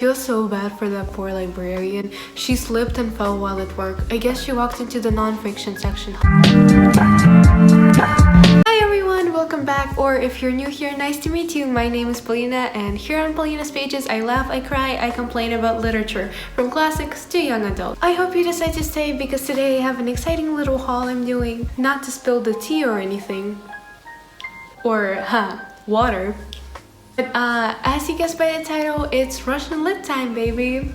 Feel so bad for that poor librarian. She slipped and fell while at work. I guess she walked into the non-fiction section. Hi everyone, welcome back, or if you're new here, nice to meet you. My name is Paulina, and here on Paulina's Pages, I laugh, I cry, I complain about literature, from classics to young adult. I hope you decide to stay because today I have an exciting little haul I'm doing. Not to spill the tea or anything. Or, water. But as you guessed by the title, it's Russian lit time, baby.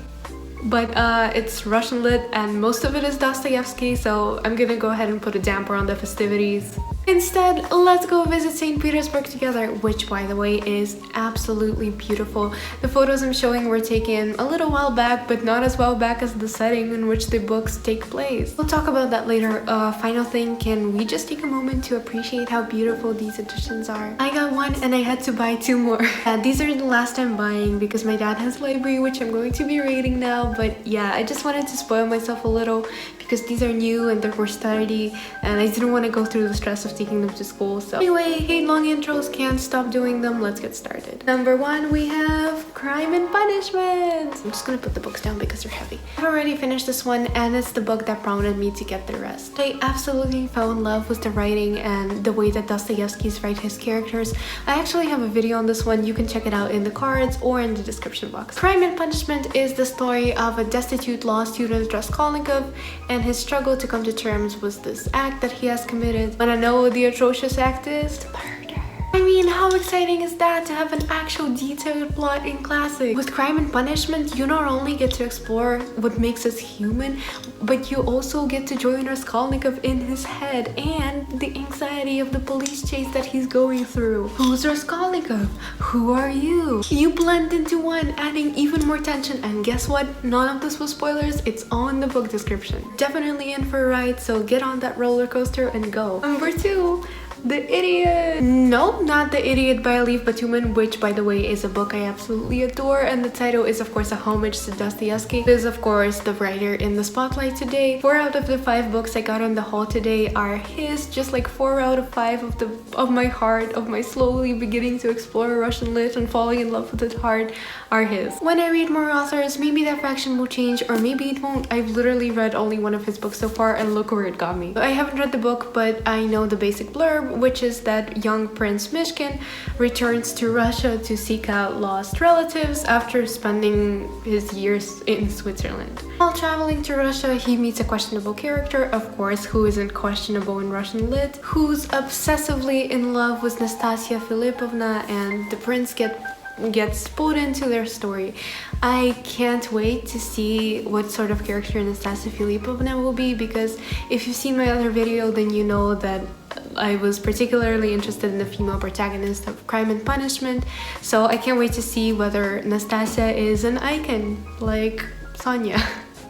But it's Russian lit and most of it is Dostoevsky, so I'm gonna go ahead and put a damper on the festivities. Instead, let's go visit St. Petersburg together, which by the way is absolutely beautiful. The photos I'm showing were taken a little while back, but not as well back as the setting in which the books take place. We'll talk about that later. Final thing, can we just take a moment to appreciate how beautiful these editions are? I got one and I had to buy two more. These are the last I'm buying because my dad has a library which I'm going to be reading now, but yeah, I just wanted to spoil myself a little because these are new and they're for study and I didn't want to go through the stress of taking them to school. So anyway, hate long intros, can't stop doing them. Let's get started. Number one, we have Crime and Punishment. I'm just gonna put the books down because they're heavy. I've already finished this one and it's the book that prompted me to get the rest. I absolutely fell in love with the writing and the way that Dostoevsky's write his characters. I actually have a video on this one. You can check it out in the cards or in the description box. Crime and Punishment is the story of a destitute law student, Raskolnikov, and his struggle to come to terms with this act that he has committed. Wanna know what the atrocious act is? Murder. I mean, how exciting is that to have an actual detailed plot in classic? With Crime and Punishment, you not only get to explore what makes us human, but you also get to join Raskolnikov in his head and the anxiety of the police chase that he's going through. Who's Raskolnikov? Who are you? You blend into one, adding even more tension, and guess what? None of this was spoilers, it's all in the book description. Definitely in for a ride, so get on that roller coaster and go. Number two, The Idiot. No, not The Idiot by Lev Batuman, which by the way is a book I absolutely adore, and the title is of course a homage to Dostoevsky. This is of course the writer in the spotlight today. 4 out of the 5 books I got on the haul today are his, just like 4 out of 5 of my heart, of my slowly beginning to explore Russian lit and falling in love with it heart are his. When I read more authors, maybe that fraction will change or maybe it won't. I've literally read only one of his books so far and look where it got me. I haven't read the book, but I know the basic blurb, which is that young Prince Mishkin returns to Russia to seek out lost relatives after spending his years in Switzerland. While traveling to Russia, he meets a questionable character, of course, who isn't questionable in Russian lit, who's obsessively in love with Nastasia Filipovna, and the prince gets pulled into their story. I can't wait to see what sort of character Nastasia Filipovna will be, because if you've seen my other video, then you know that I was particularly interested in the female protagonist of Crime and Punishment, so I can't wait to see whether Nastasia is an icon like Sonia.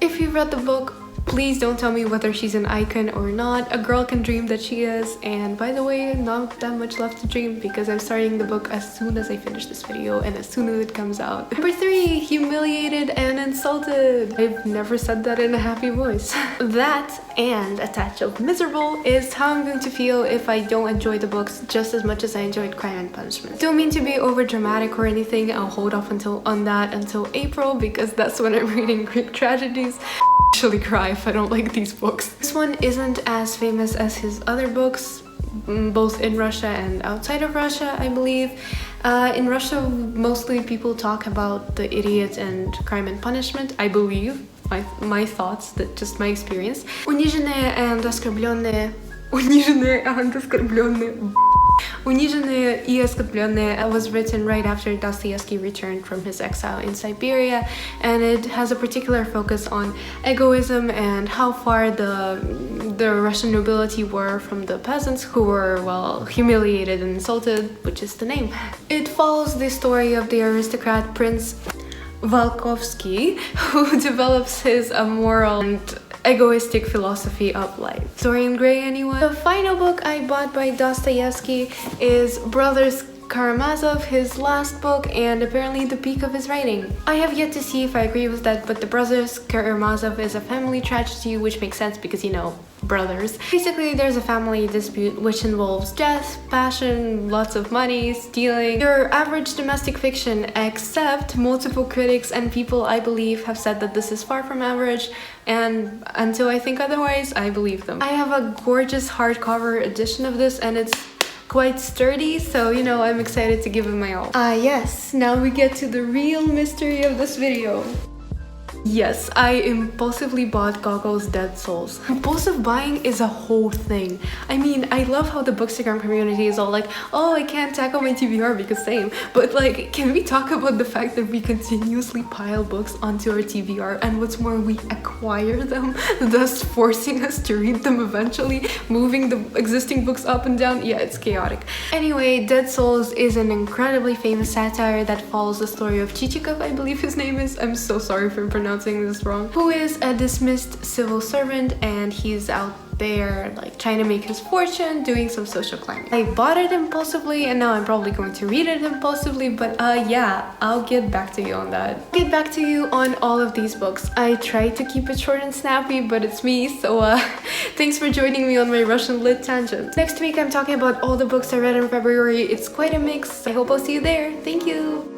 If you've read the book, please don't tell me whether she's an icon or not. A girl can dream that she is, and by the way, not that much left to dream because I'm starting the book as soon as I finish this video and as soon as it comes out. Number 3, Humiliated and Insulted. I've never said that in a happy voice. That and a touch of miserable is how I'm going to feel if I don't enjoy the books just as much as I enjoyed Crime and Punishment. Don't mean to be over dramatic or anything. I'll hold off until April because that's when I'm reading Greek tragedies. Actually cry if I don't like these books. This one isn't as famous as his other books, both in Russia and outside of Russia, I believe. In Russia, mostly people talk about The Idiot and Crime and Punishment, I believe. My thoughts, that just my experience. Униженные и оскорбленные was written right after Dostoevsky returned from his exile in Siberia, and it has a particular focus on egoism and how far the Russian nobility were from the peasants who were, well, humiliated and insulted, which is the name. It follows the story of the aristocrat Prince Volkovsky, who develops his immoral and egoistic philosophy of life. Dorian Gray, anyone? The final book I bought by Dostoevsky is Brothers Karamazov, his last book, and apparently the peak of his writing. I have yet to see if I agree with that, but The Brothers Karamazov is a family tragedy, which makes sense because, you know, brothers. Basically, there's a family dispute which involves death, passion, lots of money, stealing. Your average domestic fiction, except multiple critics and people I believe have said that this is far from average, and until I think otherwise, I believe them. I have a gorgeous hardcover edition of this, and it's quite sturdy, so you know, I'm excited to give it my all. Yes, now we get to the real mystery of this video. Yes, I impulsively bought Gogol's Dead Souls. Impulsive buying is a whole thing. I mean, I love how the bookstagram community is all like, oh, I can't tackle my TBR because same. But like, can we talk about the fact that we continuously pile books onto our TBR, and what's more, we acquire them, thus forcing us to read them eventually, moving the existing books up and down? Yeah, it's chaotic. Anyway, Dead Souls is an incredibly famous satire that follows the story of Chichikov, I believe his name is. I'm so sorry for pronouncing this wrong, who is a dismissed civil servant, and he's out there like trying to make his fortune doing some social climbing. I bought it impulsively, and now I'm probably going to read it impulsively, but yeah, I'll get back to you on that. Get back to you on all of these books. I tried to keep it short and snappy, but it's me, so thanks for joining me on my Russian lit tangent. Next week I'm talking about all the books I read in February. It's quite a mix. I hope I'll see you there. Thank you.